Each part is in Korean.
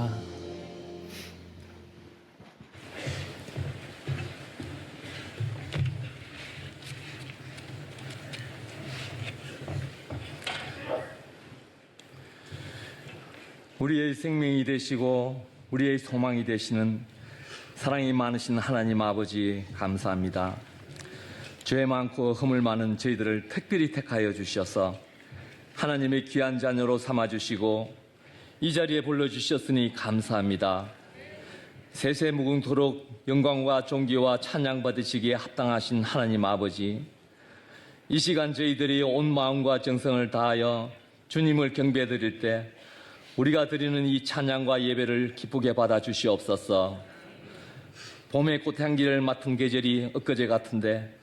감사합니다. 우리의 생명이 되시고 우리의 소망이 되시는 사랑이 많으신 하나님 아버지 감사합니다. 죄 많고 허물 많은 저희들을 특별히 택하여 주셔서 하나님의 귀한 자녀로 삼아주시고 이 자리에 불러주셨으니 감사합니다. 세세무궁토록 영광과 존귀와 찬양 받으시기에 합당하신 하나님 아버지, 이 시간 저희들이 온 마음과 정성을 다하여 주님을 경배드릴 때 우리가 드리는 이 찬양과 예배를 기쁘게 받아주시옵소서. 봄의 꽃향기를 맡은 계절이 엊그제 같은데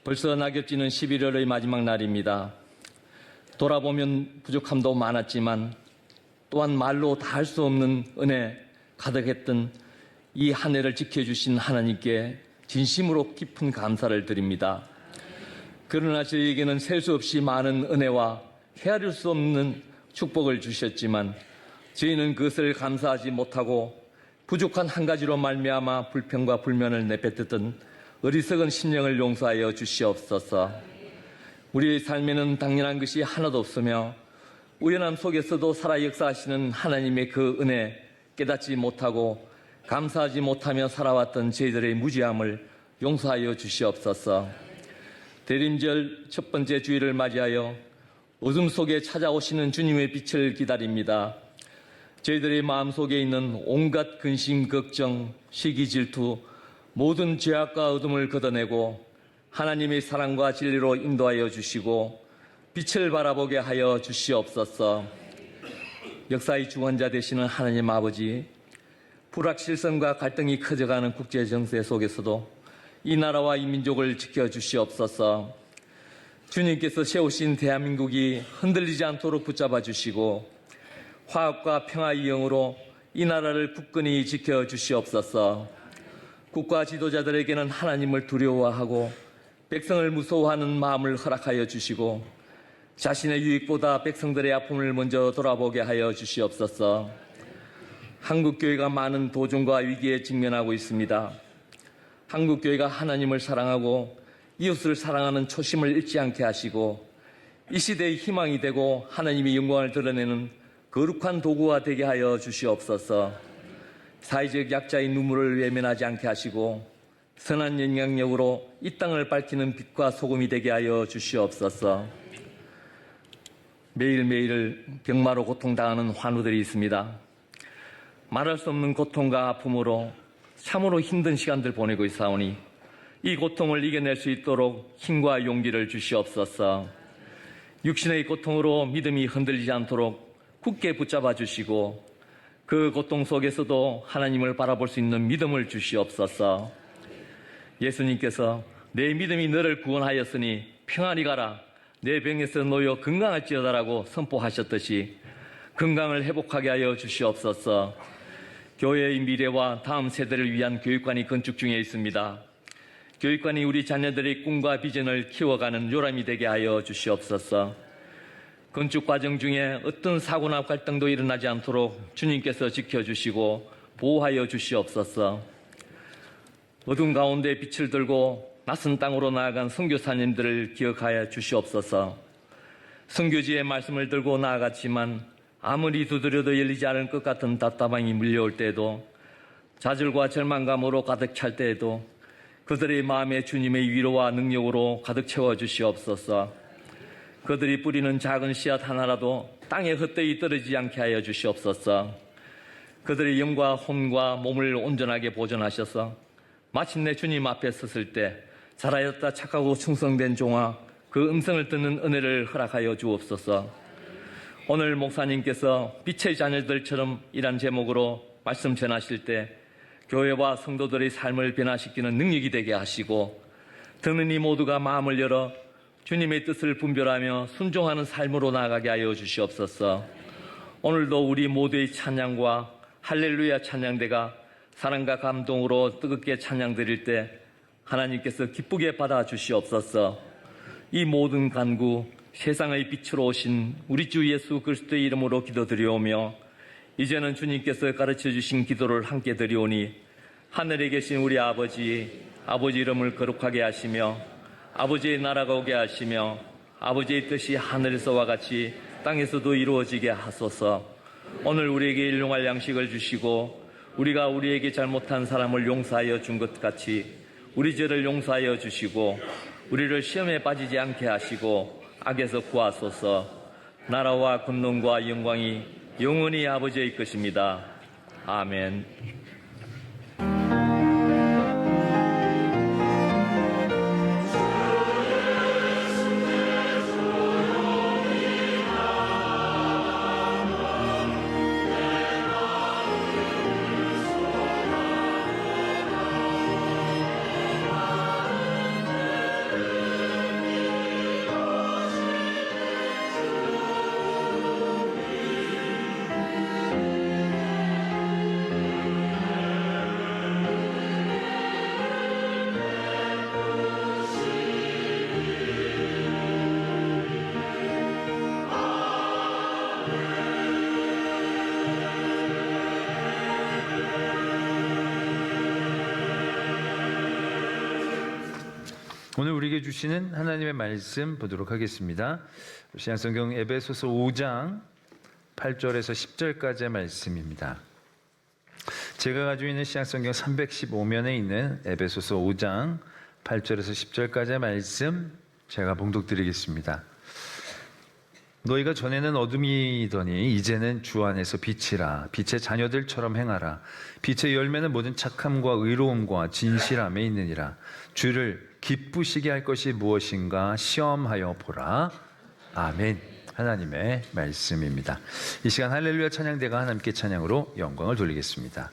벌써 낙엽지는 11월의 마지막 날입니다. 돌아보면 부족함도 많았지만 또한 말로 다 할 수 없는 은혜 가득했던 이 한 해를 지켜주신 하나님께 진심으로 깊은 감사를 드립니다. 그러나 저희에게는 셀 수 없이 많은 은혜와 헤아릴 수 없는 축복을 주셨지만 저희는 그것을 감사하지 못하고 부족한 한 가지로 말미암아 불평과 불면을 내뱉었던 어리석은 심령을 용서하여 주시옵소서. 우리의 삶에는 당연한 것이 하나도 없으며 우연함 속에서도 살아 역사하시는 하나님의 그 은혜 깨닫지 못하고 감사하지 못하며 살아왔던 저희들의 무지함을 용서하여 주시옵소서. 대림절 첫 번째 주일을 맞이하여 어둠 속에 찾아오시는 주님의 빛을 기다립니다. 저희들의 마음속에 있는 온갖 근심, 걱정, 시기, 질투, 모든 죄악과 어둠을 걷어내고 하나님의 사랑과 진리로 인도하여 주시고 빛을 바라보게 하여 주시옵소서. 역사의 주관자 되시는 하나님 아버지, 불확실성과 갈등이 커져가는 국제 정세 속에서도 이 나라와 이 민족을 지켜주시옵소서. 주님께서 세우신 대한민국이 흔들리지 않도록 붙잡아 주시고 화합과 평화의 영으로 이 나라를 굳건히 지켜주시옵소서. 국가 지도자들에게는 하나님을 두려워하고 백성을 무서워하는 마음을 허락하여 주시고 자신의 유익보다 백성들의 아픔을 먼저 돌아보게 하여 주시옵소서. 한국교회가 많은 도전과 위기에 직면하고 있습니다. 한국교회가 하나님을 사랑하고 이웃을 사랑하는 초심을 잃지 않게 하시고 이 시대의 희망이 되고 하나님의 영광을 드러내는 거룩한 도구가 되게 하여 주시옵소서. 사회적 약자의 눈물을 외면하지 않게 하시고 선한 영향력으로 이 땅을 밝히는 빛과 소금이 되게 하여 주시옵소서. 매일매일 병마로 고통당하는 환우들이 있습니다. 말할 수 없는 고통과 아픔으로 참으로 힘든 시간들 보내고 있사오니 이 고통을 이겨낼 수 있도록 힘과 용기를 주시옵소서. 육신의 고통으로 믿음이 흔들리지 않도록 굳게 붙잡아 주시고 그 고통 속에서도 하나님을 바라볼 수 있는 믿음을 주시옵소서. 예수님께서 내 믿음이 너를 구원하였으니 평안히 가라, 내 병에서 놓여 건강할지어다라고 선포하셨듯이 건강을 회복하게 하여 주시옵소서. 교회의 미래와 다음 세대를 위한 교육관이 건축 중에 있습니다. 교육관이 우리 자녀들의 꿈과 비전을 키워가는 요람이 되게 하여 주시옵소서. 건축 과정 중에 어떤 사고나 갈등도 일어나지 않도록 주님께서 지켜주시고 보호하여 주시옵소서. 어둠 가운데 빛을 들고 낯선 땅으로 나아간 선교사님들을 기억하여 주시옵소서. 선교지의 말씀을 들고 나아갔지만 아무리 두드려도 열리지 않을 것 같은 답답함이 물려올 때에도 좌절과 절망감으로 가득 찰 때에도 그들의 마음에 주님의 위로와 능력으로 가득 채워 주시옵소서. 그들이 뿌리는 작은 씨앗 하나라도 땅에 헛되이 떨어지지 않게 하여 주시옵소서. 그들의 영과 혼과 몸을 온전하게 보존하셔서 마침내 주님 앞에 섰을 때 잘하였다 착하고 충성된 종아, 그 음성을 듣는 은혜를 허락하여 주옵소서. 오늘 목사님께서 빛의 자녀들처럼 이란 제목으로 말씀 전하실 때 교회와 성도들의 삶을 변화시키는 능력이 되게 하시고 듣는 이 모두가 마음을 열어 주님의 뜻을 분별하며 순종하는 삶으로 나아가게 하여 주시옵소서. 오늘도 우리 모두의 찬양과 할렐루야 찬양대가 사랑과 감동으로 뜨겁게 찬양 드릴 때 하나님께서 기쁘게 받아 주시옵소서. 이 모든 간구 세상의 빛으로 오신 우리 주 예수 그리스도의 이름으로 기도드리오며 이제는 주님께서 가르쳐 주신 기도를 함께 드리오니 하늘에 계신 우리 아버지 이름을 거룩하게 하시며 아버지의 나라가 오게 하시며 아버지의 뜻이 하늘에서와 같이 땅에서도 이루어지게 하소서. 오늘 우리에게 일용할 양식을 주시고 우리가 우리에게 잘못한 사람을 용서하여 준 것 같이 우리 죄를 용서하여 주시고 우리를 시험에 빠지지 않게 하시고 악에서 구하소서. 나라와 권능과 영광이 영원히 아버지의 것입니다. 아멘. 오늘 우리에게 주시는 하나님의 말씀 보도록 하겠습니다. 신약성경 에베소서 5장 8절에서 10절까지의 말씀입니다. 제가 가지고 있는 신약성경 315면에 있는 에베소서 5장 8절에서 10절까지의 말씀 제가 봉독드리겠습니다. 너희가 전에는 어둠이더니 이제는 주 안에서 빛이라. 빛의 자녀들처럼 행하라. 빛의 열매는 모든 착함과 의로움과 진실함에 있느니라. 주를 기쁘시게 할 것이 무엇인가 시험하여 보라. 아멘. 하나님의 말씀입니다. 이 시간 할렐루야 찬양대가 하나님께 찬양으로 영광을 돌리겠습니다.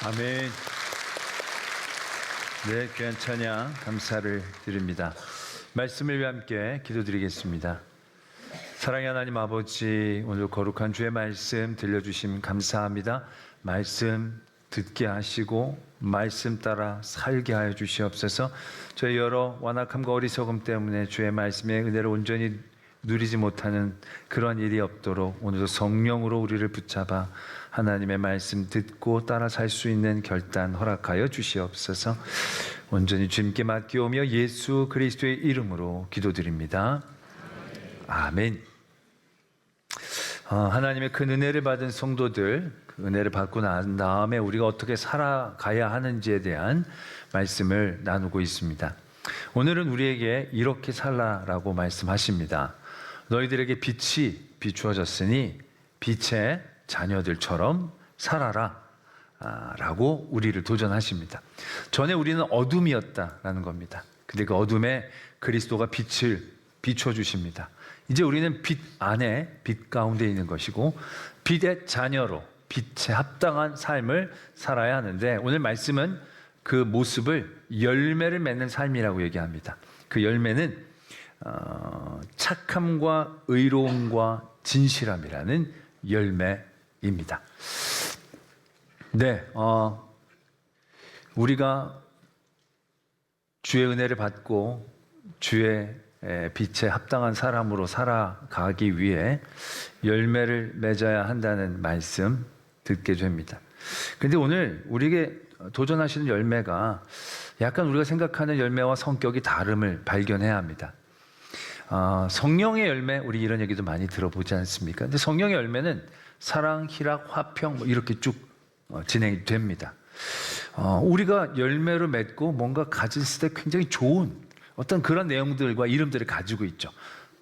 아멘. 네, 귀한 찬양 감사를 드립니다. 말씀을 위해 함께 기도드리겠습니다. 사랑의 하나님 아버지, 오늘 거룩한 주의 말씀 들려주심 감사합니다. 말씀 듣게 하시고 말씀 따라 살게 하여 주시옵소서. 저희 여러 완악함과 어리석음 때문에 주의 말씀의 은혜를 온전히 누리지 못하는 그런 일이 없도록 오늘도 성령으로 우리를 붙잡아 하나님의 말씀 듣고 따라 살 수 있는 결단 허락하여 주시옵소서. 온전히 주님께 맡기오며 예수 그리스도의 이름으로 기도드립니다. 아멘. 하나님의 큰 은혜를 받은 성도들, 그 은혜를 받고 난 다음에 우리가 어떻게 살아가야 하는지에 대한 말씀을 나누고 있습니다. 오늘은 우리에게 이렇게 살라라고 말씀하십니다. 너희들에게 빛이 비추어졌으니 빛의 자녀들처럼 살아라 라고 우리를 도전하십니다. 전에 우리는 어둠이었다라는 겁니다. 근데 그 어둠에 그리스도가 빛을 비춰주십니다. 이제 우리는 빛 안에 빛 가운데 있는 것이고 빛의 자녀로 빛에 합당한 삶을 살아야 하는데 오늘 말씀은 그 모습을 열매를 맺는 삶이라고 얘기합니다. 그 열매는 착함과 의로움과 진실함이라는 열매입니다. 네, 우리가 주의 은혜를 받고 주의 빛에 합당한 사람으로 살아가기 위해 열매를 맺어야 한다는 말씀 듣게 됩니다. 근데 오늘 우리에게 도전하시는 열매가 약간 우리가 생각하는 열매와 성격이 다름을 발견해야 합니다. 성령의 열매, 우리 이런 얘기도 많이 들어보지 않습니까? 근데 성령의 열매는 사랑, 희락, 화평 이렇게 쭉 진행이 됩니다. 우리가 열매를 맺고 뭔가 가졌을 때 굉장히 좋은 어떤 그런 내용들과 이름들을 가지고 있죠.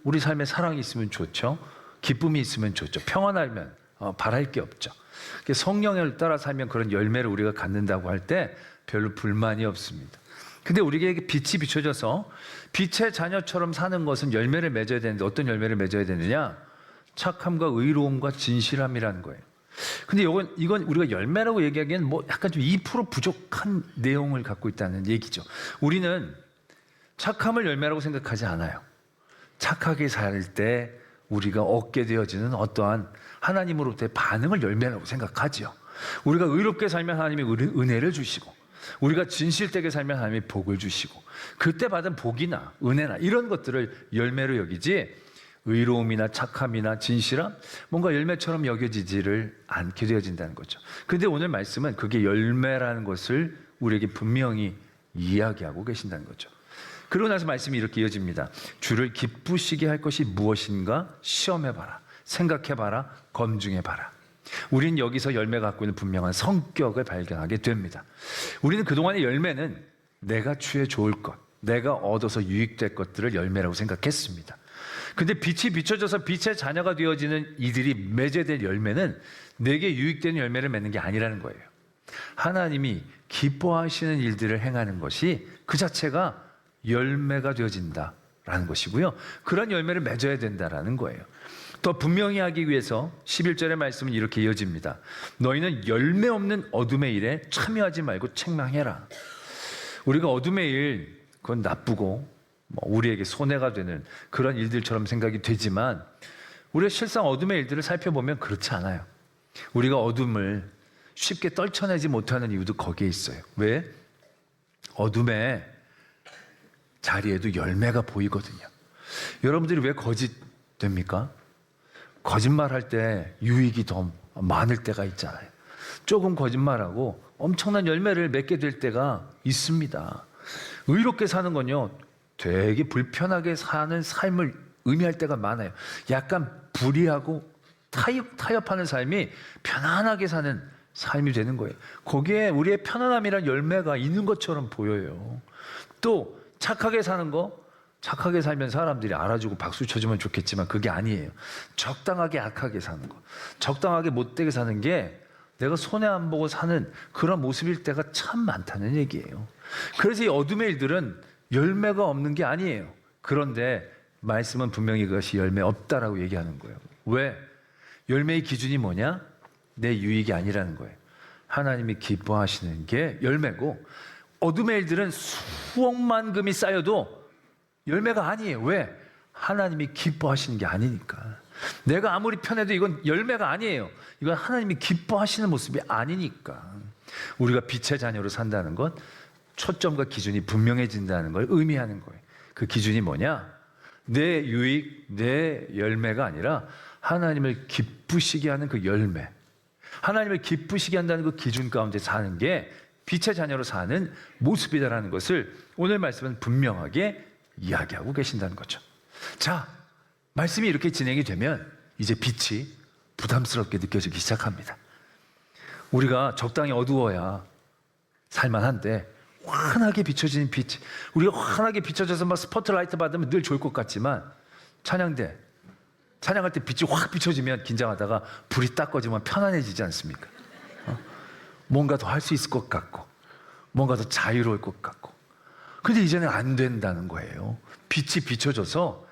우리 삶에 사랑이 있으면 좋죠. 기쁨이 있으면 좋죠. 평안하면 바랄 게 없죠. 성령을 따라 살면 그런 열매를 우리가 갖는다고 할 때 별로 불만이 없습니다. 근데 우리에게 빛이 비춰져서 빛의 자녀처럼 사는 것은 열매를 맺어야 되는데 어떤 열매를 맺어야 되느냐? 착함과 의로움과 진실함이라는 거예요. 근데 이건 우리가 열매라고 얘기하기에는 뭐 약간 좀 2% 부족한 내용을 갖고 있다는 얘기죠. 우리는 착함을 열매라고 생각하지 않아요. 착하게 살 때 우리가 얻게 되어지는 어떠한 하나님으로부터의 반응을 열매라고 생각하지요. 우리가 의롭게 살면 하나님이 은혜를 주시고 우리가 진실되게 살면 하나님이 복을 주시고 그때 받은 복이나 은혜나 이런 것들을 열매로 여기지 의로움이나 착함이나 진실함 뭔가 열매처럼 여겨지지를 않게 되어진다는 거죠. 그런데 오늘 말씀은 그게 열매라는 것을 우리에게 분명히 이야기하고 계신다는 거죠. 그러고 나서 말씀이 이렇게 이어집니다. 주를 기쁘시게 할 것이 무엇인가 시험해봐라, 생각해봐라, 검증해봐라. 우리는 여기서 열매가 갖고 있는 분명한 성격을 발견하게 됩니다. 우리는 그동안의 열매는 내가 취해 좋을 것, 내가 얻어서 유익될 것들을 열매라고 생각했습니다. 근데 빛이 비춰져서 빛의 자녀가 되어지는 이들이 맺어야 될 열매는 내게 유익되는 열매를 맺는 게 아니라는 거예요. 하나님이 기뻐하시는 일들을 행하는 것이 그 자체가 열매가 되어진다라는 것이고요. 그런 열매를 맺어야 된다라는 거예요. 더 분명히 하기 위해서 11절의 말씀은 이렇게 이어집니다. 너희는 열매 없는 어둠의 일에 참여하지 말고 책망해라. 우리가 어둠의 일, 그건 나쁘고 우리에게 손해가 되는 그런 일들처럼 생각이 되지만 우리가 실상 어둠의 일들을 살펴보면 그렇지 않아요. 우리가 어둠을 쉽게 떨쳐내지 못하는 이유도 거기에 있어요. 왜? 어둠의 자리에도 열매가 보이거든요. 여러분들이 왜 거짓됩니까? 거짓말할 때 유익이 더 많을 때가 있잖아요. 조금 거짓말하고 엄청난 열매를 맺게 될 때가 있습니다. 의롭게 사는 건요, 되게 불편하게 사는 삶을 의미할 때가 많아요. 약간 불의하고 타협하는 삶이 편안하게 사는 삶이 되는 거예요. 거기에 우리의 편안함이란 열매가 있는 것처럼 보여요. 또 착하게 사는 거, 착하게 살면 사람들이 알아주고 박수 쳐주면 좋겠지만 그게 아니에요. 적당하게 악하게 사는 거, 적당하게 못되게 사는 게 내가 손해 안 보고 사는 그런 모습일 때가 참 많다는 얘기예요. 그래서 이 어둠의 일들은 열매가 없는 게 아니에요. 그런데 말씀은 분명히 그것이 열매 없다라고 얘기하는 거예요. 왜? 열매의 기준이 뭐냐? 내 유익이 아니라는 거예요. 하나님이 기뻐하시는 게 열매고, 어둠의 일들은 수억만 금이 쌓여도 열매가 아니에요. 왜? 하나님이 기뻐하시는 게 아니니까. 내가 아무리 편해도 이건 열매가 아니에요. 이건 하나님이 기뻐하시는 모습이 아니니까. 우리가 빛의 자녀로 산다는 것, 초점과 기준이 분명해진다는 걸 의미하는 거예요. 그 기준이 뭐냐? 내 유익, 내 열매가 아니라 하나님을 기쁘시게 하는 그 열매. 하나님을 기쁘시게 한다는 그 기준 가운데 사는 게 빛의 자녀로 사는 모습이다라는 것을 오늘 말씀은 분명하게 이야기하고 계신다는 거죠. 자, 말씀이 이렇게 진행이 되면 이제 빛이 부담스럽게 느껴지기 시작합니다. 우리가 적당히 어두워야 살만한데, 환하게 비춰지는 빛, 우리가 환하게 비춰져서 막 스포트라이트 받으면 늘 좋을 것 같지만, 찬양할 때 빛이 확 비춰지면 긴장하다가 불이 딱 꺼지면 편안해지지 않습니까? 뭔가 더 할 수 있을 것 같고, 뭔가 더 자유로울 것 같고. 근데 이제는 안 된다는 거예요. 빛이 비춰져서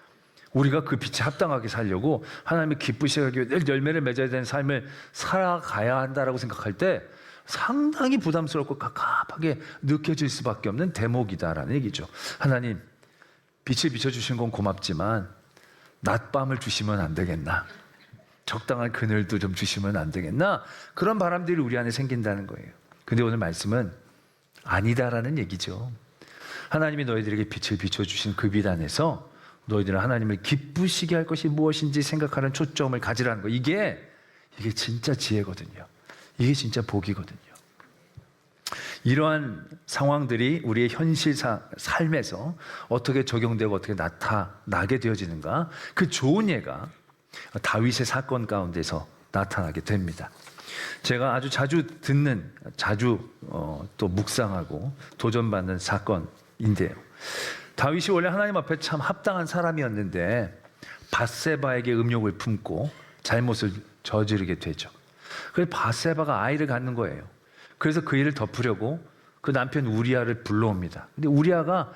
우리가 그 빛에 합당하게 살려고, 하나님을 기쁘시게 하기 위해 늘 열매를 맺어야 되는 삶을 살아가야 한다라고 생각할 때 상당히 부담스럽고 갑갑하게 느껴질 수밖에 없는 대목이다라는 얘기죠. 하나님, 빛을 비춰주신 건 고맙지만 낮밤을 주시면 안 되겠나? 적당한 그늘도 좀 주시면 안 되겠나? 그런 바람들이 우리 안에 생긴다는 거예요. 근데 오늘 말씀은 아니다라는 얘기죠. 하나님이 너희들에게 빛을 비춰주신 그 빛 안에서 너희들은 하나님을 기쁘시게 할 것이 무엇인지 생각하는 초점을 가지라는 거. 이게 진짜 지혜거든요. 이게 진짜 복이거든요. 이러한 상황들이 우리의 현실 삶에서 어떻게 적용되고 어떻게 나타나게 되어지는가, 그 좋은 예가 다윗의 사건 가운데서 나타나게 됩니다. 제가 아주 자주 듣는, 또 묵상하고 도전받는 사건인데요. 다윗이 원래 하나님 앞에 참 합당한 사람이었는데 밧세바에게 음욕을 품고 잘못을 저지르게 되죠. 그래서 밧세바가 아이를 갖는 거예요. 그래서 그 일을 덮으려고 그 남편 우리아를 불러옵니다. 근데 우리아가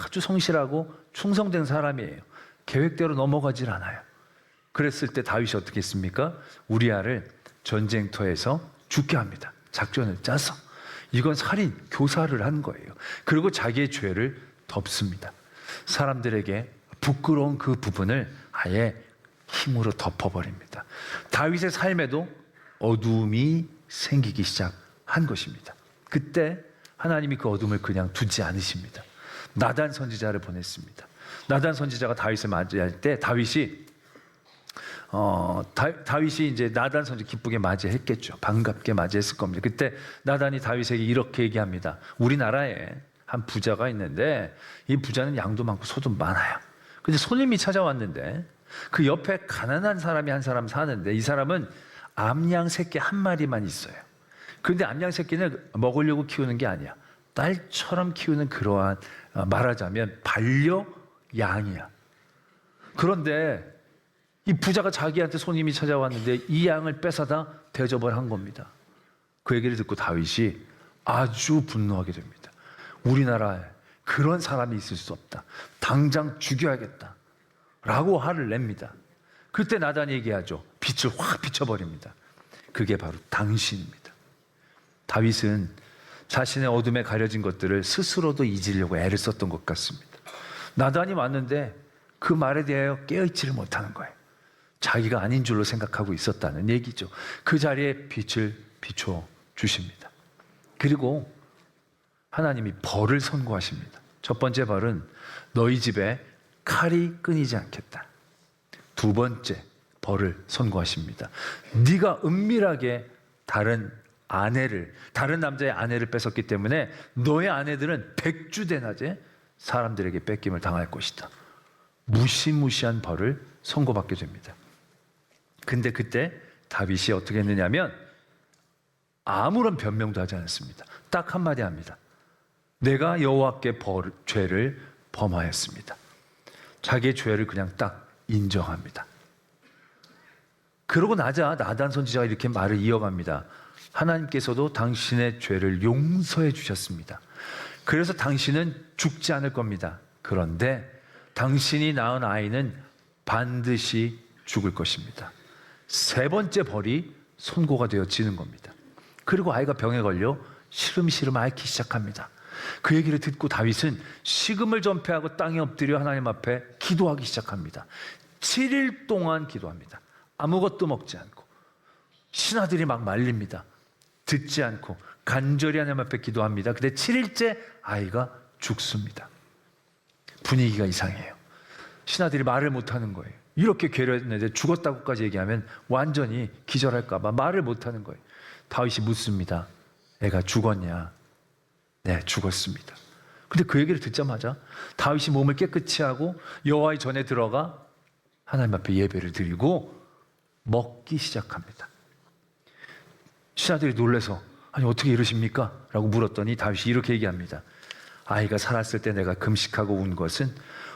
아주 성실하고 충성된 사람이에요. 계획대로 넘어가질 않아요. 그랬을 때 다윗이 어떻게 했습니까? 우리아를 전쟁터에서 죽게 합니다. 작전을 짜서. 이건 살인, 교사를 한 거예요. 그리고 자기의 죄를 덮습니다. 사람들에게 부끄러운 그 부분을 아예 힘으로 덮어버립니다. 다윗의 삶에도 어두움이 생기기 시작한 것입니다. 그때 하나님이 그 어둠을 그냥 두지 않으십니다. 나단 선지자를 보냈습니다. 나단 선지자가 다윗을 맞이할 때 다윗이 이제 나단 선지 기쁘게 맞이했겠죠. 반갑게 맞이했을 겁니다. 그때 나단이 다윗에게 이렇게 얘기합니다. 우리나라에 한 부자가 있는데 이 부자는 양도 많고 소도 많아요. 근데 손님이 찾아왔는데 그 옆에 가난한 사람이 한 사람 사는데 이 사람은 암양 새끼 한 마리만 있어요. 그런데 암양 새끼는 먹으려고 키우는 게 아니야. 딸처럼 키우는 그러한, 말하자면 반려양이야. 그런데 이 부자가 자기한테 손님이 찾아왔는데 이 양을 뺏어다 대접을 한 겁니다. 그 얘기를 듣고 다윗이 아주 분노하게 됩니다. 우리나라에 그런 사람이 있을 수 없다. 당장 죽여야겠다. 라고 화를 냅니다. 그때 나단이 얘기하죠. 빛을 확 비춰버립니다. 그게 바로 당신입니다. 다윗은 자신의 어둠에 가려진 것들을 스스로도 잊으려고 애를 썼던 것 같습니다. 나단이 왔는데 그 말에 대하여 깨어있지를 못하는 거예요. 자기가 아닌 줄로 생각하고 있었다는 얘기죠. 그 자리에 빛을 비춰 주십니다. 그리고 하나님이 벌을 선고하십니다. 첫 번째 벌은 너희 집에 칼이 끊이지 않겠다. 두 번째 벌을 선고하십니다. 네가 은밀하게 다른 남자의 아내를 뺏었기 때문에 너의 아내들은 백주대낮에 사람들에게 뺏김을 당할 것이다. 무시무시한 벌을 선고받게 됩니다. 근데 그때 다윗이 어떻게 했느냐면 아무런 변명도 하지 않았습니다. 딱 한마디 합니다. 내가 여호와께 죄를 범하였습니다. 자기의 죄를 그냥 딱 인정합니다. 그러고 나자 나단 선지자가 이렇게 말을 이어갑니다. 하나님께서도 당신의 죄를 용서해 주셨습니다. 그래서 당신은 죽지 않을 겁니다. 그런데 당신이 낳은 아이는 반드시 죽을 것입니다. 세 번째 벌이 선고가 되어지는 겁니다. 그리고 아이가 병에 걸려 시름시름 앓기 시작합니다. 그 얘기를 듣고 다윗은 식음을 전폐하고 땅에 엎드려 하나님 앞에 기도하기 시작합니다. 7일 동안 기도합니다. 아무것도 먹지 않고 신하들이 막 말립니다. 듣지 않고 간절히 하나님 앞에 기도합니다. 근데 7일째 아이가 죽습니다. 분위기가 이상해요. 신하들이 말을 못하는 거예요. 이렇게 괴로웠는데 죽었다고까지 얘기하면 완전히 기절할까 봐 말을 못하는 거예요. 다윗이 묻습니다. 애가 죽었냐? 네, 죽었습니다. 근데 그 얘기를 듣자마자 다윗이 몸을 깨끗이 하고 여호와의 전에 들어가 하나님 앞에 예배를 드리고 먹기 시작합니다. 신하들이 놀라서 아니 어떻게 이러십니까? 라고 물었더니 다윗이 이렇게 얘기합니다. 아이가 살았을 때 내가 금식하고 운 것은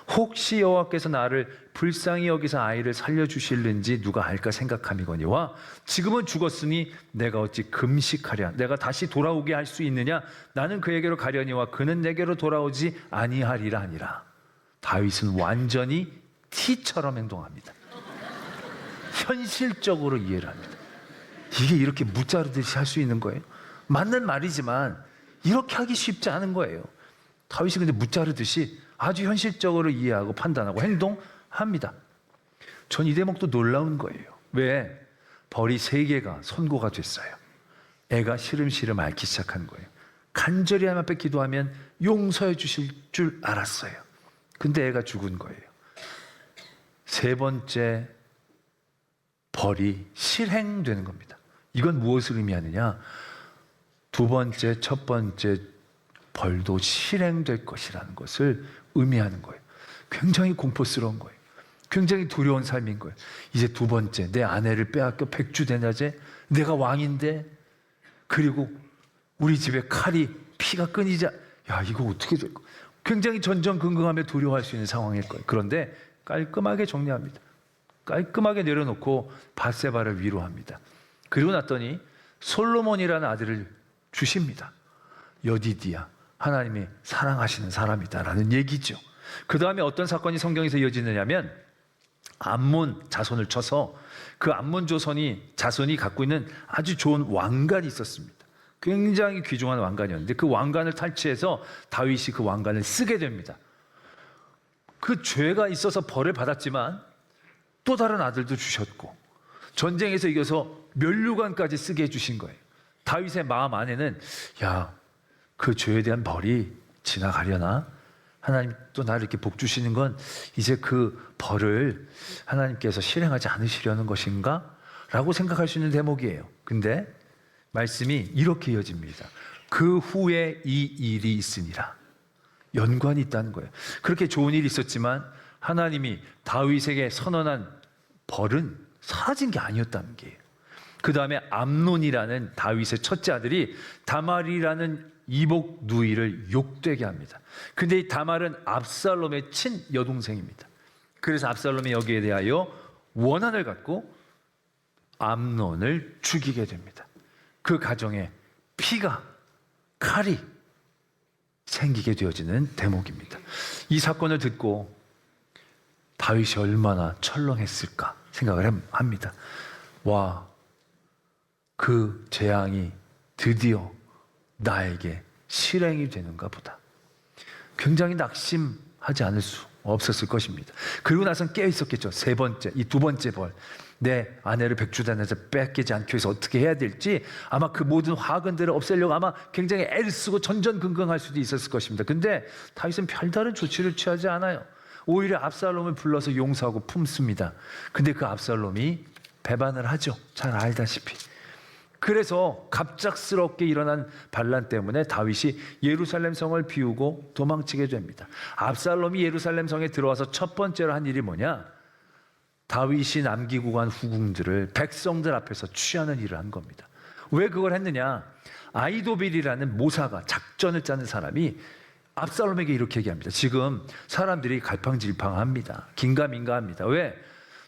혹시 여호와께서 나를 불쌍히 여기서 아이를 살려주실는지 누가 알까 생각함이거니와 지금은 죽었으니 내가 어찌 금식하랴 내가 다시 돌아오게 할 수 있느냐 나는 그에게로 가려니와 그는 내게로 돌아오지 아니하리라 하니라. 다윗은 완전히 티처럼 행동합니다. 현실적으로 이해를 합니다. 이게 이렇게 무자르듯이 할 수 있는 거예요? 맞는 말이지만 이렇게 하기 쉽지 않은 거예요. 다윗이 근데 무자르듯이 아주 현실적으로 이해하고 판단하고 행동합니다. 전 이 대목도 놀라운 거예요. 왜? 벌이 3개가 선고가 됐어요. 애가 시름시름 앓기 시작한 거예요. 간절히 하나님 앞에 기도하면 용서해 주실 줄 알았어요. 근데 애가 죽은 거예요. 3번째 벌이 실행되는 겁니다. 이건 무엇을 의미하느냐? 2번째, 첫 번째 벌도 실행될 것이라는 것을 의미하는 거예요. 굉장히 공포스러운 거예요. 굉장히 두려운 삶인 거예요. 이제 2번째, 내 아내를 빼앗겨 백주대낮에 내가 왕인데 그리고 우리 집에 칼이 피가 끊이자 야 이거 어떻게 될까? 굉장히 전전긍긍하며 두려워할 수 있는 상황일 거예요. 그런데 깔끔하게 정리합니다. 깔끔하게 내려놓고 밧세바를 위로합니다. 그리고 났더니 솔로몬이라는 아들을 주십니다. 여디디야 하나님이 사랑하시는 사람이다라는 얘기죠. 그 다음에 어떤 사건이 성경에서 이어지느냐면 암몬 자손을 쳐서 그 암몬 자손이 갖고 있는 아주 좋은 왕관이 있었습니다. 굉장히 귀중한 왕관이었는데 그 왕관을 탈취해서 다윗이 그 왕관을 쓰게 됩니다. 그 죄가 있어서 벌을 받았지만 또 다른 아들도 주셨고 전쟁에서 이겨서 면류관까지 쓰게 해주신 거예요. 다윗의 마음 안에는 야, 그 죄에 대한 벌이 지나가려나? 하나님 또 나를 이렇게 복 주시는 건 이제 그 벌을 하나님께서 실행하지 않으시려는 것인가? 라고 생각할 수 있는 대목이에요. 근데 말씀이 이렇게 이어집니다. 그 후에 이 일이 있으니라. 연관이 있다는 거예요. 그렇게 좋은 일이 있었지만 하나님이 다윗에게 선언한 벌은 사라진 게 아니었다는 게예요. 그 다음에 암논이라는 다윗의 첫째 아들이 다말이라는 이복 누이를 욕되게 합니다. 근데 이 다말은 압살롬의 친 여동생입니다. 그래서 압살롬이 여기에 대하여 원한을 갖고 암논을 죽이게 됩니다. 그 가정에 피가 칼이 생기게 되어지는 대목입니다. 이 사건을 듣고 다윗이 얼마나 철렁했을까 생각을 합니다. 와, 그 재앙이 드디어 나에게 실행이 되는가 보다. 굉장히 낙심하지 않을 수 없었을 것입니다. 그리고 나선 깨어 있었겠죠. 3번째, 이 2번째 벌. 내 아내를 백주단에서 뺏기지 않기 위해서 어떻게 해야 될지 아마 그 모든 화근들을 없애려고 아마 굉장히 애를 쓰고 전전긍긍할 수도 있었을 것입니다. 근데 다윗은 별다른 조치를 취하지 않아요. 오히려 압살롬을 불러서 용서하고 품습니다. 근데 그 압살롬이 배반을 하죠. 잘 알다시피. 그래서 갑작스럽게 일어난 반란 때문에 다윗이 예루살렘 성을 비우고 도망치게 됩니다. 압살롬이 예루살렘 성에 들어와서 첫 번째로 한 일이 뭐냐? 다윗이 남기고 간 후궁들을 백성들 앞에서 취하는 일을 한 겁니다. 왜 그걸 했느냐? 아이도빌이라는 모사가 작전을 짜는 사람이 압살롬에게 이렇게 얘기합니다. 지금 사람들이 갈팡질팡합니다. 긴가민가합니다. 왜?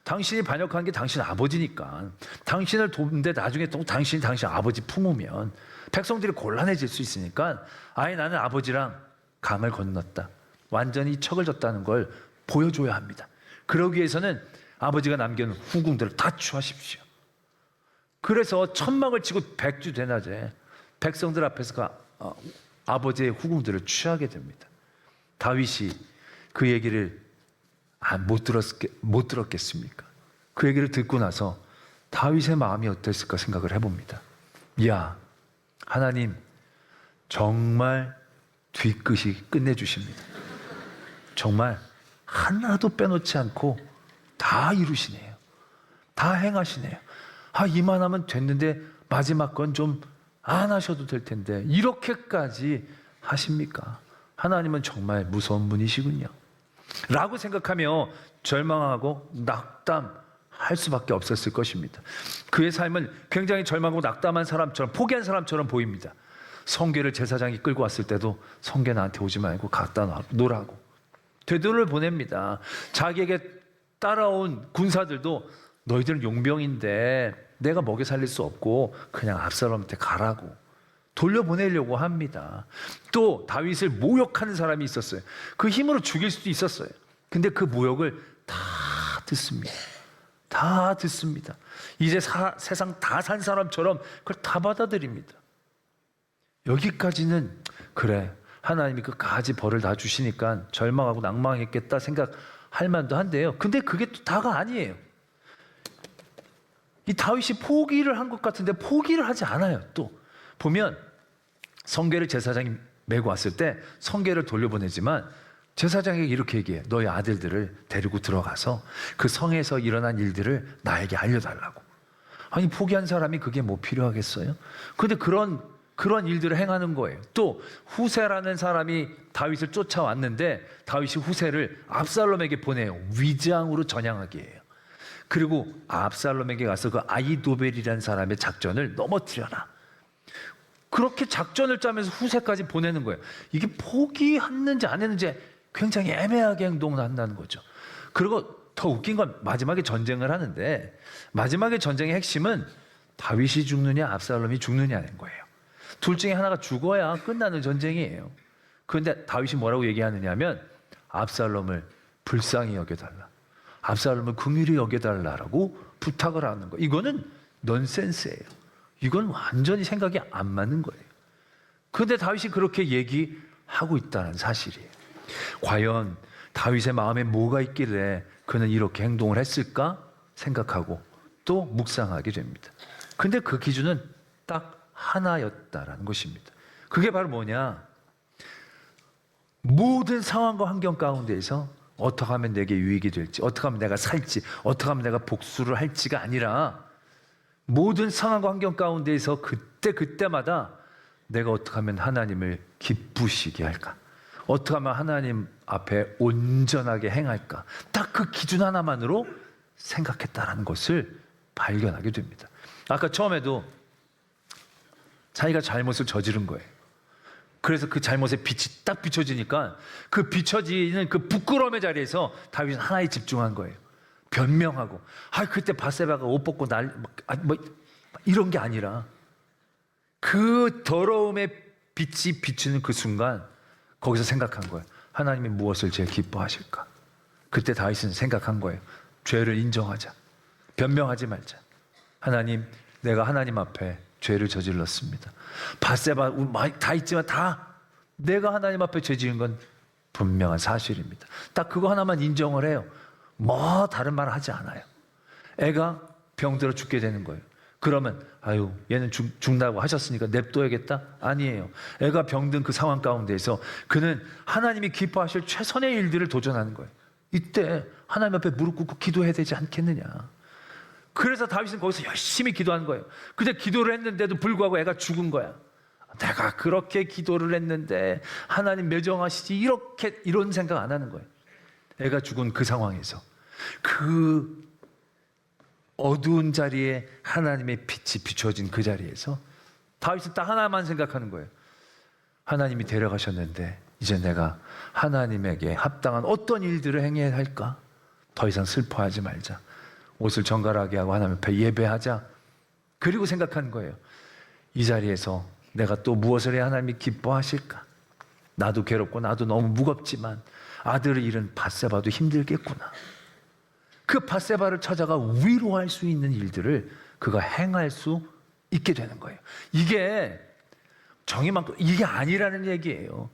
당신이 반역한 게 당신 아버지니까. 당신을 돕는데 나중에 또 당신 아버지 품으면 백성들이 곤란해질 수 있으니까 아예 나는 아버지랑 강을 건넜다. 완전히 척을 졌다는 걸 보여줘야 합니다. 그러기 위해서는 아버지가 남겨놓은 후궁들을 다 취하십시오. 그래서 천막을 치고 백주대낮에 백성들 앞에서 아버지의 후궁들을 취하게 됩니다. 다윗이 그 얘기를 못 들었겠습니까? 그 얘기를 듣고 나서 다윗의 마음이 어땠을까 생각을 해봅니다. 이야, 하나님 정말 뒤끝이 끝내주십니다. 정말 하나도 빼놓지 않고 다 이루시네요. 다 행하시네요. 이만하면 됐는데 마지막 건 좀 안 하셔도 될 텐데 이렇게까지 하십니까? 하나님은 정말 무서운 분이시군요 라고 생각하며 절망하고 낙담할 수밖에 없었을 것입니다. 그의 삶은 굉장히 절망하고 낙담한 사람처럼, 포기한 사람처럼 보입니다. 성궤를 제사장이 끌고 왔을 때도 성궤 나한테 오지 말고 갖다 놓으라고 되돌을 보냅니다. 자기에게 따라온 군사들도 너희들은 용병인데 내가 먹여 살릴 수 없고 그냥 압살롬한테 가라고 돌려보내려고 합니다. 또 다윗을 모욕하는 사람이 있었어요. 그 힘으로 죽일 수도 있었어요. 근데 그 모욕을 다 듣습니다. 다 듣습니다. 이제 세상 다 산 사람처럼 그걸 다 받아들입니다. 여기까지는 그래, 하나님이 끝까지 벌을 다 주시니까 절망하고 낭망했겠다 생각할 만도 한데요. 근데 그게 또 다가 아니에요. 이 다윗이 포기를 한 것 같은데 포기를 하지 않아요. 또 보면 성궤를 제사장이 메고 왔을 때 성궤를 돌려보내지만 제사장에게 이렇게 얘기해. 너희 아들들을 데리고 들어가서 그 성에서 일어난 일들을 나에게 알려달라고. 아니, 포기한 사람이 그게 뭐 필요하겠어요? 근데 그런 일들을 행하는 거예요. 또 후세라는 사람이 다윗을 쫓아왔는데 다윗이 후세를 압살롬에게 보내요. 위장으로 전향하게 해요. 그리고 압살롬에게 가서 그 아히도벨이라는 사람의 작전을 넘어뜨려라. 그렇게 작전을 짜면서 후세까지 보내는 거예요. 이게 포기했는지 안 했는지 굉장히 애매하게 행동을 한다는 거죠. 그리고 더 웃긴 건 마지막에 전쟁을 하는데 마지막에 전쟁의 핵심은 다윗이 죽느냐 압살롬이 죽느냐는 거예요. 둘 중에 하나가 죽어야 끝나는 전쟁이에요. 그런데 다윗이 뭐라고 얘기하느냐 하면 압살롬을 불쌍히 여겨달라. 압살롬을 긍휼히 여겨달라고 부탁을 하는 거예요. 이거는 넌센스예요. 이건 완전히 생각이 안 맞는 거예요. 그런데 다윗이 그렇게 얘기하고 있다는 사실이에요. 과연 다윗의 마음에 뭐가 있길래 그는 이렇게 행동을 했을까 생각하고 또 묵상하게 됩니다. 근데 그 기준은 딱 하나였다라는 것입니다. 그게 바로 뭐냐? 모든 상황과 환경 가운데에서 어떻게 하면 내게 유익이 될지, 어떻게 하면 내가 살지, 어떻게 하면 내가 복수를 할지가 아니라 모든 상황과 환경 가운데에서 그때마다 내가 어떻게 하면 하나님을 기쁘시게 할까? 어떻게 하면 하나님 앞에 온전하게 행할까? 딱 그 기준 하나만으로 생각했다라는 것을 발견하게 됩니다. 아까 처음에도 자기가 잘못을 저지른 거예요. 그래서 그 잘못의 빛이 딱 비춰지니까 그 비춰지는 그 부끄러움의 자리에서 다윗은 하나에 집중한 거예요. 변명하고, 그때 바세바가 옷 벗고 이런 게 아니라 그 더러움의 빛이 비추는 그 순간 거기서 생각한 거예요. 하나님이 무엇을 제일 기뻐하실까? 그때 다윗은 생각한 거예요. 죄를 인정하자. 변명하지 말자. 하나님, 내가 하나님 앞에 죄를 저질렀습니다. 바세바 다 있지만 다 내가 하나님 앞에 죄 지은 건 분명한 사실입니다. 딱 그거 하나만 인정을 해요. 뭐 다른 말 하지 않아요. 애가 병들어 죽게 되는 거예요. 그러면 얘는 죽는다고 하셨으니까 냅둬야겠다? 아니에요. 애가 병든 그 상황 가운데에서 그는 하나님이 기뻐하실 최선의 일들을 도전하는 거예요. 이때 하나님 앞에 무릎 꿇고 기도해야 되지 않겠느냐. 그래서 다윗은 거기서 열심히 기도한 거예요. 근데 기도를 했는데도 불구하고 애가 죽은 거야. 내가 그렇게 기도를 했는데 하나님 매정하시지, 이런 생각 안 하는 거예요. 애가 죽은 그 상황에서 그 어두운 자리에 하나님의 빛이 비춰진 그 자리에서 다윗은 딱 하나만 생각하는 거예요. 하나님이 데려가셨는데 이제 내가 하나님에게 합당한 어떤 일들을 행해야 할까? 더 이상 슬퍼하지 말자. 옷을 정갈하게 하고 하나님 앞에 예배하자. 그리고 생각한 거예요. 이 자리에서 내가 또 무엇을 해야 하나님이 기뻐하실까? 나도 괴롭고 나도 너무 무겁지만 아들을 잃은 바세바도 힘들겠구나. 그 바세바를 찾아가 위로할 수 있는 일들을 그가 행할 수 있게 되는 거예요. 이게 정이 많고 이게 아니라는 얘기예요.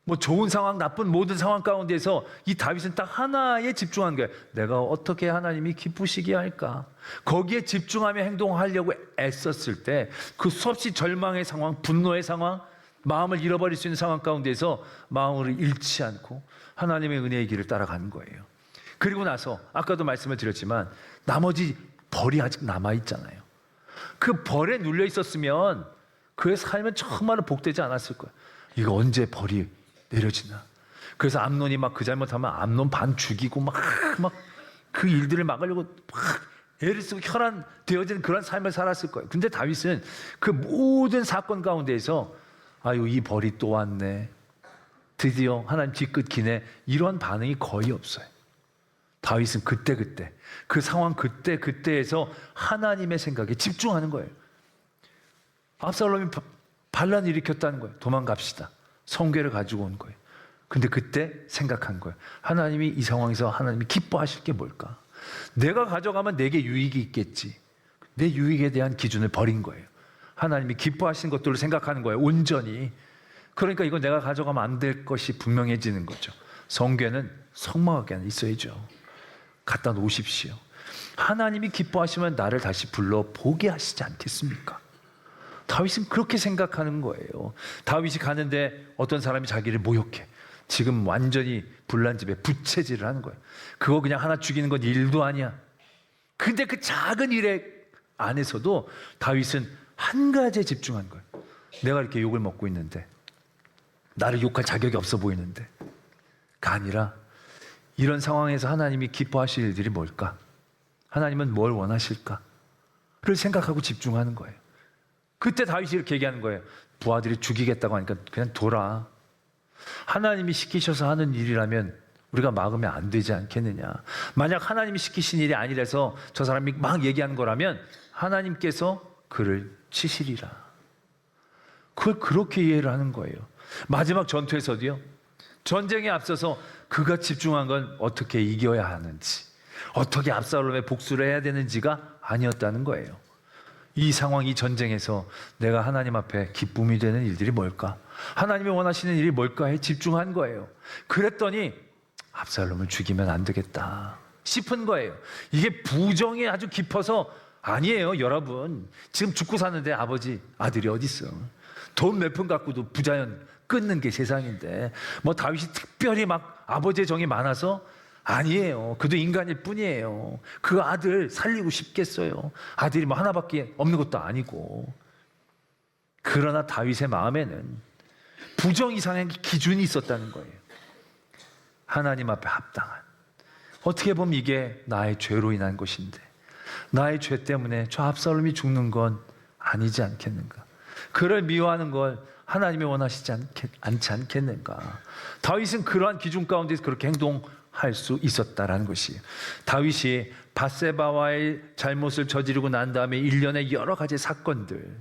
뭐 좋은 상황, 나쁜 모든 상황 가운데서 이 다윗은 딱 하나에 집중한 거예요. 내가 어떻게 하나님이 기쁘시게 할까? 거기에 집중하며 행동하려고 애썼을 때 그 수없이 절망의 상황, 분노의 상황, 마음을 잃어버릴 수 있는 상황 가운데서 마음을 잃지 않고 하나님의 은혜의 길을 따라가는 거예요. 그리고 나서 아까도 말씀을 드렸지만 나머지 벌이 아직 남아있잖아요. 그 벌에 눌려 있었으면 그의 삶은 정말로 복되지 않았을 거예요. 이거 언제 벌이 내려지나. 그래서 암논이 막 그 잘못하면 암논 반 죽이고 막 그 일들을 막으려고 막 애를 쓰고 혈안되어지는 그런 삶을 살았을 거예요. 근데 다윗은 그 모든 사건 가운데에서 아유 이 벌이 또 왔네, 드디어 하나님 뒤끝기네, 이런 반응이 거의 없어요. 다윗은 그때 그 상황 그때에서 하나님의 생각에 집중하는 거예요. 압살롬이 반란을 일으켰다는 거예요. 도망갑시다. 성궤를 가지고 온 거예요. 근데 그때 생각한 거예요. 하나님이 이 상황에서 하나님이 기뻐하실 게 뭘까? 내가 가져가면 내게 유익이 있겠지. 내 유익에 대한 기준을 버린 거예요. 하나님이 기뻐하시는 것들을 생각하는 거예요. 온전히. 그러니까 이거 내가 가져가면 안 될 것이 분명해지는 거죠. 성궤는 성막에 있어야죠. 갖다 놓으십시오. 하나님이 기뻐하시면 나를 다시 불러 보게 하시지 않겠습니까? 다윗은 그렇게 생각하는 거예요. 다윗이 가는데 어떤 사람이 자기를 모욕해. 지금 완전히 불난 집에 부채질을 하는 거예요. 그거 그냥 하나 죽이는 건 일도 아니야. 근데 그 작은 일에 안에서도 다윗은 한 가지에 집중한 거예요. 내가 이렇게 욕을 먹고 있는데, 나를 욕할 자격이 없어 보이는데, 가 아니라 이런 상황에서 하나님이 기뻐하실 일들이 뭘까? 하나님은 뭘 원하실까? 를 생각하고 집중하는 거예요. 그때 다윗이 이렇게 얘기하는 거예요. 부하들이 죽이겠다고 하니까 그냥 둬라. 하나님이 시키셔서 하는 일이라면 우리가 막으면 안 되지 않겠느냐. 만약 하나님이 시키신 일이 아니라서 저 사람이 막 얘기하는 거라면 하나님께서 그를 치시리라. 그걸 그렇게 이해를 하는 거예요. 마지막 전투에서도요, 전쟁에 앞서서 그가 집중한 건 어떻게 이겨야 하는지, 어떻게 압살롬의 복수를 해야 되는지가 아니었다는 거예요. 이 상황, 이 전쟁에서 내가 하나님 앞에 기쁨이 되는 일들이 뭘까? 하나님이 원하시는 일이 뭘까에 집중한 거예요. 그랬더니 압살롬을 죽이면 안 되겠다 싶은 거예요. 이게 부정이 아주 깊어서 아니에요. 여러분, 지금 죽고 사는데 아버지, 아들이 어디 있어? 돈 몇 푼 갖고도 부자연 끊는 게 세상인데 뭐 다윗이 특별히 막 아버지의 정이 많아서 아니에요. 그도 인간일 뿐이에요. 그 아들 살리고 싶겠어요? 아들이 뭐 하나밖에 없는 것도 아니고. 그러나 다윗의 마음에는 부정 이상의 기준이 있었다는 거예요. 하나님 앞에 합당한. 어떻게 보면 이게 나의 죄로 인한 것인데, 나의 죄 때문에 저 압살롬이 죽는 건 아니지 않겠는가? 그를 미워하는 걸 하나님이 원하시지 않지 않겠는가? 다윗은 그러한 기준 가운데서 그렇게 행동할 수 있었다라는 것이에요. 다윗이 밧세바와의 잘못을 저지르고 난 다음에 일련의 여러 가지 사건들,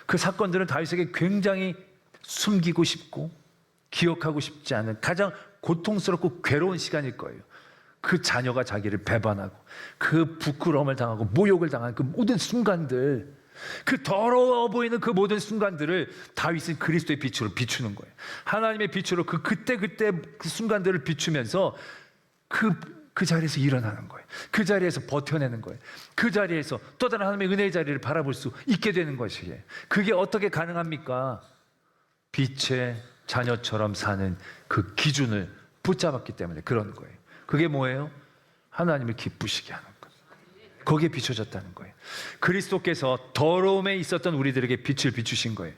그 사건들은 다윗에게 굉장히 숨기고 싶고 기억하고 싶지 않은 가장 고통스럽고 괴로운 시간일 거예요. 그 자녀가 자기를 배반하고 그 부끄러움을 당하고 모욕을 당하는 그 모든 순간들, 그 더러워 보이는 그 모든 순간들을 다윗은 그리스도의 빛으로 비추는 거예요. 하나님의 빛으로 그때 그 순간들을 비추면서 그 자리에서 일어나는 거예요. 그 자리에서 버텨내는 거예요. 그 자리에서 또 다른 하나님의 은혜의 자리를 바라볼 수 있게 되는 것이에요. 그게 어떻게 가능합니까? 빛의 자녀처럼 사는 그 기준을 붙잡았기 때문에 그런 거예요. 그게 뭐예요? 하나님을 기쁘시게 하는 거예요. 거기에 비춰졌다는 거예요. 그리스도께서 더러움에 있었던 우리들에게 빛을 비추신 거예요.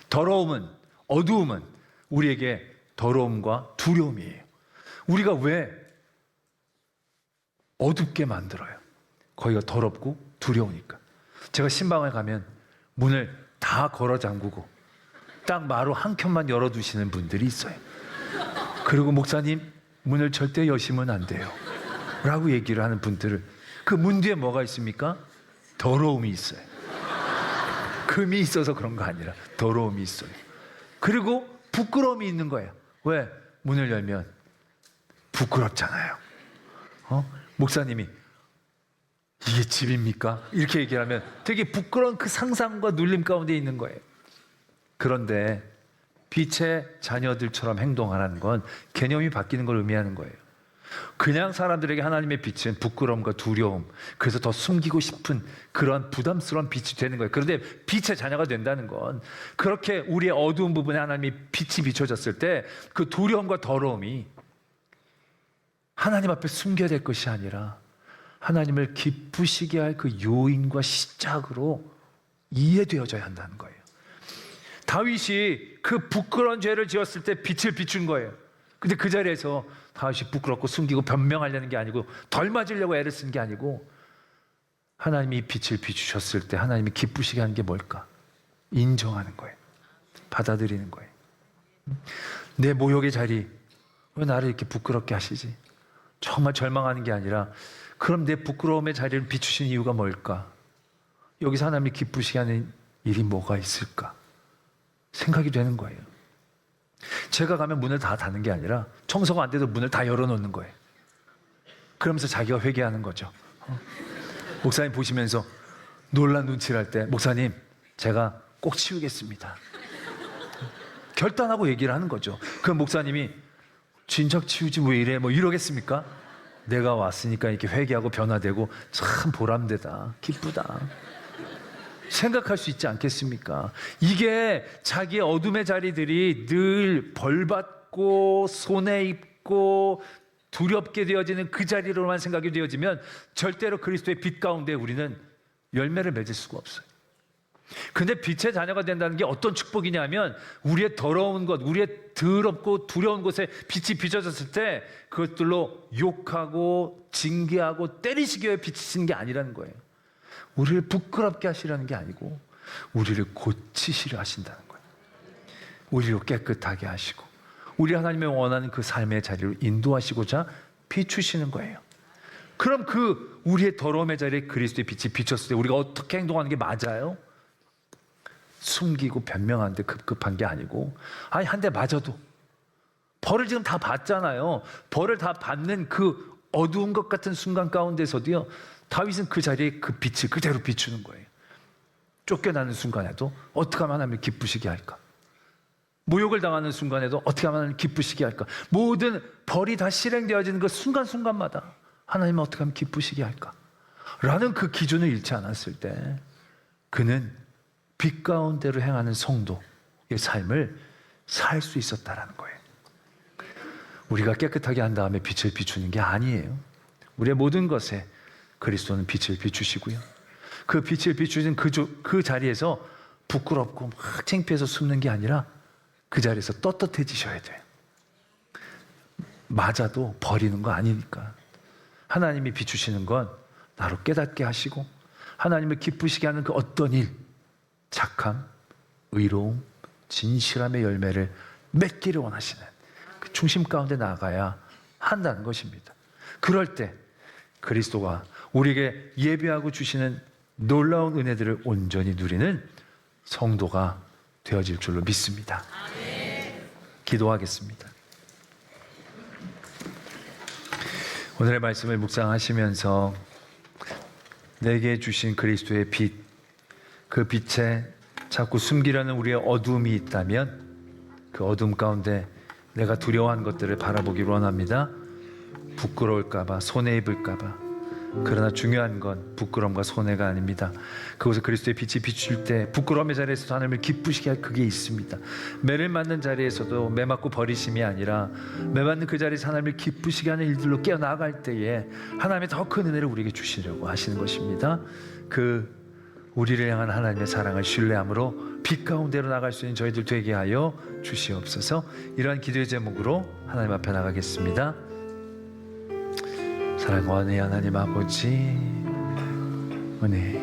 더러움은, 어두움은 우리에게 더러움과 두려움이에요. 우리가 왜 어둡게 만들어요? 거기가 더럽고 두려우니까. 제가 신방을 가면 문을 다 걸어 잠그고 딱 마루 한 켠만 열어두시는 분들이 있어요. 그리고 목사님, 문을 절대 여시면 안 돼요 라고 얘기를 하는 분들을, 그 문 뒤에 뭐가 있습니까? 더러움이 있어요. 금이 있어서 그런 거 아니라 더러움이 있어요. 그리고 부끄러움이 있는 거예요. 왜? 문을 열면 부끄럽잖아요. 목사님이 이게 집입니까? 이렇게 얘기하면 되게 부끄러운 그 상상과 눌림 가운데 있는 거예요. 그런데 빛의 자녀들처럼 행동하라는 건 개념이 바뀌는 걸 의미하는 거예요. 그냥 사람들에게 하나님의 빛은 부끄러움과 두려움, 그래서 더 숨기고 싶은 그런 부담스러운 빛이 되는 거예요. 그런데 빛의 자녀가 된다는 건 그렇게 우리의 어두운 부분에 하나님이 빛이 비춰졌을 때 그 두려움과 더러움이 하나님 앞에 숨겨야 될 것이 아니라 하나님을 기쁘시게 할 그 요인과 시작으로 이해되어져야 한다는 거예요. 다윗이 그 부끄러운 죄를 지었을 때 빛을 비춘 거예요. 근데 그 자리에서 다윗이 부끄럽고 숨기고 변명하려는 게 아니고 덜 맞으려고 애를 쓴 게 아니고 하나님이 빛을 비추셨을 때 하나님이 기쁘시게 하는 게 뭘까? 인정하는 거예요. 받아들이는 거예요. 내 모욕의 자리, 왜 나를 이렇게 부끄럽게 하시지? 정말 절망하는 게 아니라 그럼 내 부끄러움의 자리를 비추신 이유가 뭘까? 여기서 하나님이 기쁘시게 하는 일이 뭐가 있을까? 생각이 되는 거예요. 제가 가면 문을 다 닫는 게 아니라 청소가 안 돼도 문을 다 열어놓는 거예요. 그러면서 자기가 회개하는 거죠. 목사님 보시면서 놀란 눈치를 할 때 목사님 제가 꼭 치우겠습니다. 결단하고 얘기를 하는 거죠. 그럼 목사님이 진작 치우지 왜 이래? 뭐 이러겠습니까? 내가 왔으니까 이렇게 회개하고 변화되고 참 보람되다, 기쁘다 생각할 수 있지 않겠습니까? 이게 자기의 어둠의 자리들이 늘 벌받고 손해입고 두렵게 되어지는 그 자리로만 생각이 되어지면 절대로 그리스도의 빛 가운데 우리는 열매를 맺을 수가 없어요. 근데 빛의 자녀가 된다는 게 어떤 축복이냐면 우리의 더러운 것, 우리의 더럽고 두려운 곳에 빛이 비춰졌을 때 그것들로 욕하고 징계하고 때리시기 위해 비치시는 게 아니라는 거예요. 우리를 부끄럽게 하시라는 게 아니고 우리를 고치시려 하신다는 거예요. 우리를 깨끗하게 하시고 우리 하나님의 원하는 그 삶의 자리로 인도하시고자 비추시는 거예요. 그럼 그 우리의 더러움의 자리에 그리스도의 빛이 비쳤을 때 우리가 어떻게 행동하는 게 맞아요? 숨기고 변명하는데 급급한 게 아니고 아니 한 대 맞아도 벌을 지금 다 받잖아요. 벌을 다 받는 그 어두운 것 같은 순간 가운데서도요 다윗은 그 자리에 그 빛을 그대로 비추는 거예요. 쫓겨나는 순간에도 어떻게 하면 하나님을 기쁘시게 할까? 모욕을 당하는 순간에도 어떻게 하면 하나님을 기쁘시게 할까? 모든 벌이 다 실행되어지는 그 순간순간마다 하나님은 어떻게 하면 기쁘시게 할까? 라는 그 기준을 잃지 않았을 때 그는 빛 가운데로 행하는 성도의 삶을 살 수 있었다라는 거예요. 우리가 깨끗하게 한 다음에 빛을 비추는 게 아니에요. 우리의 모든 것에 그리스도는 빛을 비추시고요. 그 빛을 비추신 그 자리에서 부끄럽고 막 창피해서 숨는 게 아니라 그 자리에서 떳떳해지셔야 돼요. 맞아도 버리는 거 아니니까. 하나님이 비추시는 건 나로 깨닫게 하시고 하나님을 기쁘시게 하는 그 어떤 일, 착함, 의로움, 진실함의 열매를 맺기를 원하시는 그 중심 가운데 나아가야 한다는 것입니다. 그럴 때 그리스도가 우리에게 예비하고 주시는 놀라운 은혜들을 온전히 누리는 성도가 되어질 줄로 믿습니다. 기도하겠습니다. 오늘의 말씀을 묵상하시면서 내게 주신 그리스도의 빛, 그 빛에 자꾸 숨기려는 우리의 어둠이 있다면 그 어둠 가운데 내가 두려워한 것들을 바라보기를 원합니다. 부끄러울까봐, 손해입을까봐. 그러나 중요한 건 부끄러움과 손해가 아닙니다. 그곳에 그리스도의 빛이 비출 때 부끄러움의 자리에서도 하나님을 기쁘시게 할 그게 있습니다. 매를 맞는 자리에서도 매 맞고 버리심이 아니라 매 맞는 그 자리에서 하나님을 기쁘시게 하는 일들로 깨어나갈 때에 하나님의 더 큰 은혜를 우리에게 주시려고 하시는 것입니다. 그 우리를 향한 하나님의 사랑을 신뢰함으로 빛 가운데로 나갈 수 있는 저희들 되게 하여 주시옵소서. 이러한 기도의 제목으로 하나님 앞에 나가겠습니다. 사랑하는 하나님 아버지, 은혜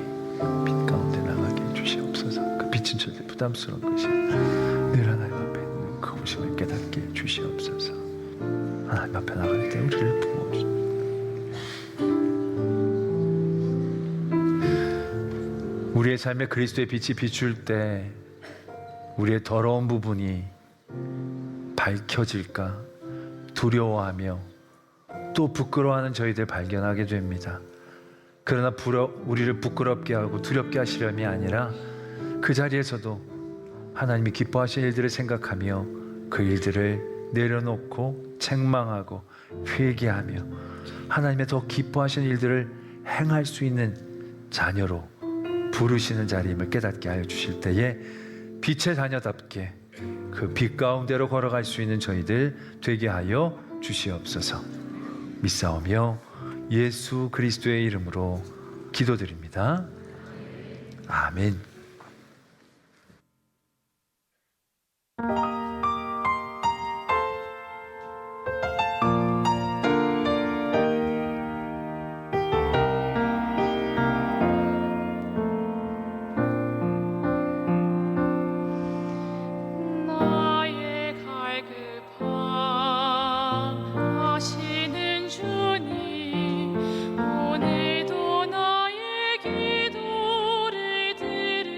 빛 가운데 나가게 해주시옵소서. 그 빛은 절대 부담스러운 것이 늘 하나님 앞에 있는 그곳임을 깨닫게 해주시옵소서. 하나님 앞에 나갈 때 우리를 부어주시옵소서. 우리의 삶에 그리스도의 빛이 비출 때 우리의 더러운 부분이 밝혀질까 두려워하며 또 부끄러워하는 저희들 발견하게 됩니다. 그러나 우리를 부끄럽게 하고 두렵게 하시려함이 아니라 그 자리에서도 하나님이 기뻐하시는 일들을 생각하며 그 일들을 내려놓고 책망하고 회개하며 하나님의 더 기뻐하시는 일들을 행할 수 있는 자녀로 부르시는 자리임을 깨닫게 하여 주실 때에 빛의 자녀답게 그 빛 가운데로 걸어갈 수 있는 저희들 되게 하여 주시옵소서. 믿사오며 예수 그리스도의 이름으로 기도드립니다. 아멘. 오늘도 나의 기도를 들으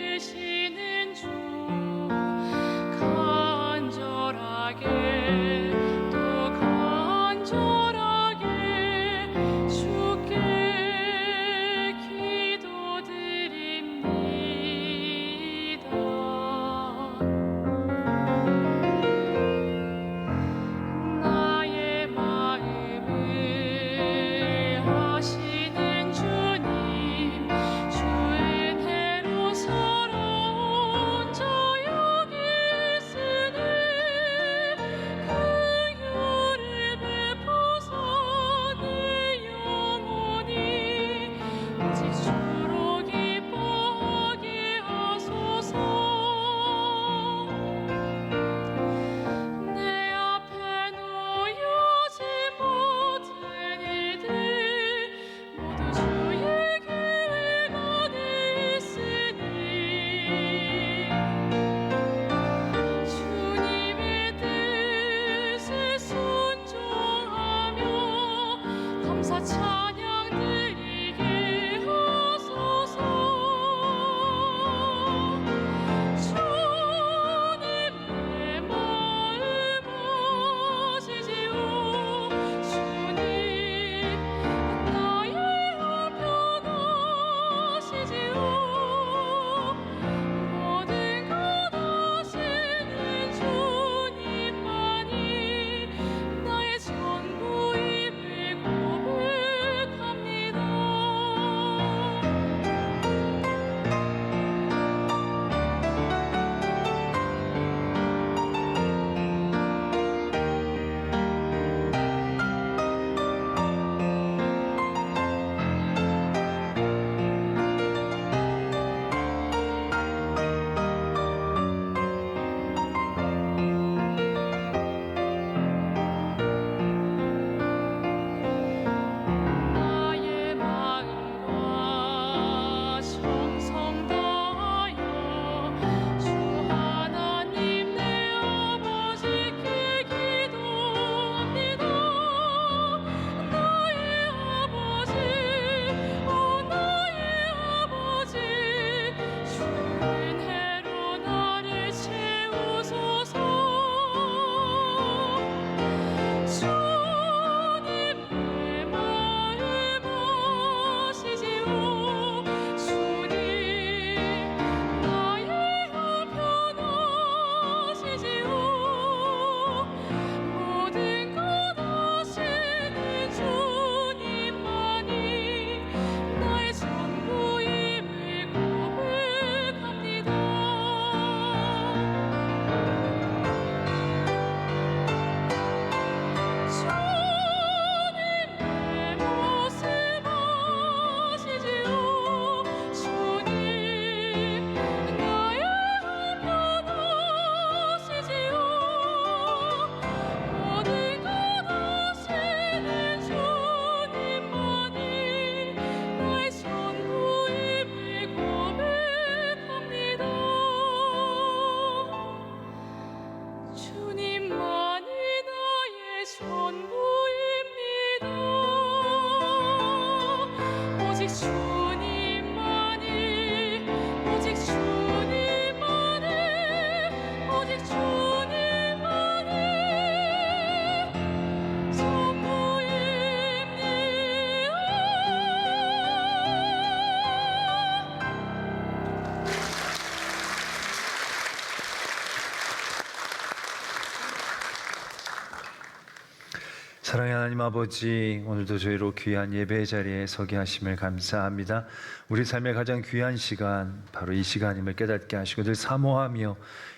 사랑의 하나님 아버지, 오늘도 저희로 귀한 예배의 자리에 서게 하심을 감사합니다. 우리 삶의 가장 귀한 시간, 바로 이 시간임을 깨닫게 하시고 늘 사모하며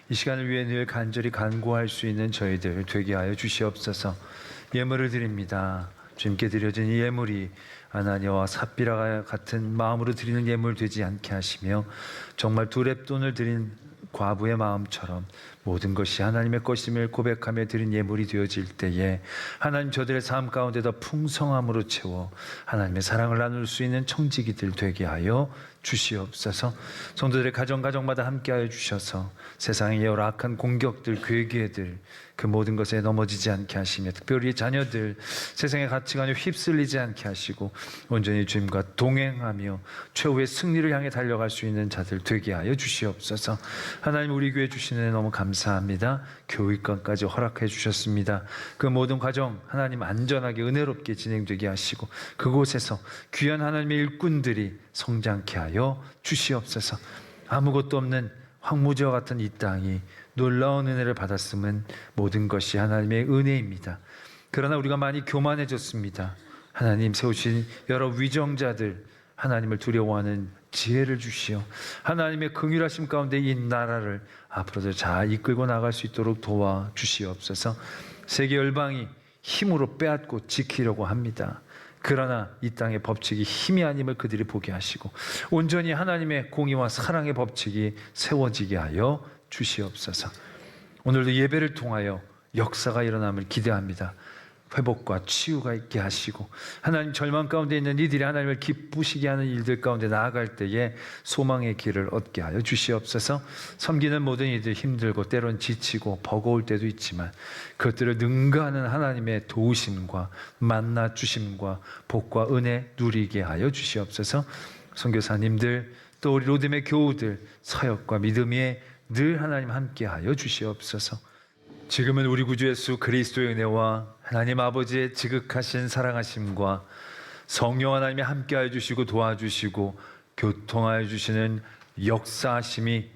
이 시간을 위해 늘 간절히 간구할 수 있는 저희들 되게 하여 주시옵소서. 예물을 드립니다. 주님께 드려진 이 예물이 아나니아와 삽비라가 같은 마음으로 드리는 예물 되지 않게 하시며 정말 두 렙돈을 드린 과부의 마음처럼 모든 것이 하나님의 것임을 고백하며 드린 예물이 되어질 때에 하나님 저들의 삶 가운데 더 풍성함으로 채워 하나님의 사랑을 나눌 수 있는 청지기들 되게 하여 주시옵소서. 성도들의 가정마다 함께하여 주셔서 세상의 여러 악한 공격들, 괴계들 그 모든 것에 넘어지지 않게 하시며 특별히 자녀들 세상의 가치관에 휩쓸리지 않게 하시고 온전히 주님과 동행하며 최후의 승리를 향해 달려갈 수 있는 자들 되게 하여 주시옵소서. 하나님, 우리 교회 주시는 애 너무 감사합니다. 교육관까지 허락해 주셨습니다. 그 모든 과정 하나님 안전하게 은혜롭게 진행되게 하시고 그곳에서 귀한 하나님의 일꾼들이 성장케 하여 주시옵소서. 아무것도 없는 황무지와 같은 이 땅이 놀라운 은혜를 받았음은 모든 것이 하나님의 은혜입니다. 그러나 우리가 많이 교만해졌습니다. 하나님 세우신 여러 위정자들, 하나님을 두려워하는 지혜를 주시어 하나님의 긍휼하심 가운데 이 나라를 앞으로도 잘 이끌고 나갈 수 있도록 도와주시옵소서. 세계 열방이 힘으로 빼앗고 지키려고 합니다. 그러나 이 땅의 법칙이 힘이 아님을 그들이 보게 하시고 온전히 하나님의 공의와 사랑의 법칙이 세워지게 하여 주시옵소서. 오늘도 예배를 통하여 역사가 일어남을 기대합니다. 회복과 치유가 있게 하시고 하나님 절망 가운데 있는 이들이 하나님을 기쁘시게 하는 일들 가운데 나아갈 때에 소망의 길을 얻게 하여 주시옵소서. 섬기는 모든 이들 힘들고 때론 지치고 버거울 때도 있지만 그것들을 능가하는 하나님의 도우심과 만나 주심과 복과 은혜 누리게 하여 주시옵소서. 선교사님들 또 우리 로뎀의 교우들 사역과 믿음에 늘 하나님 함께 하여 주시옵소서. 지금은 우리 구주 예수 그리스도의 은혜와 하나님 아버지의 지극하신 사랑하심과 성령 하나님이 함께하여 주시고 도와주시고 교통하여 주시는 역사하심이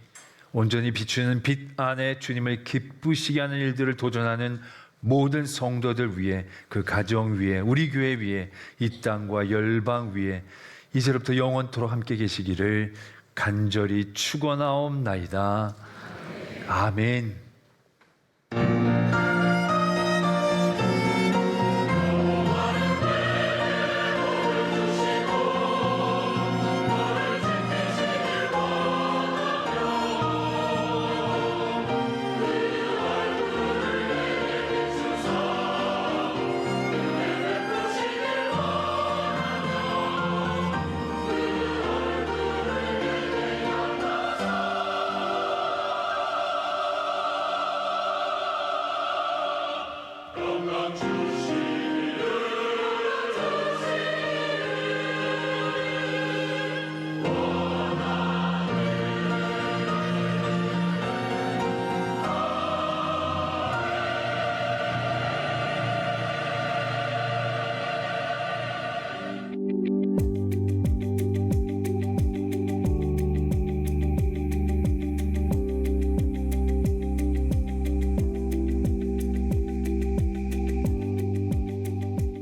온전히 비추는 빛 안에 주님을 기쁘시게 하는 일들을 도전하는 모든 성도들 위해, 그 가정 위에, 우리 교회 위에, 이 땅과 열방 위에 이제부터 영원토록 함께 계시기를 간절히 축원하옵나이다. 아멘. 영광 주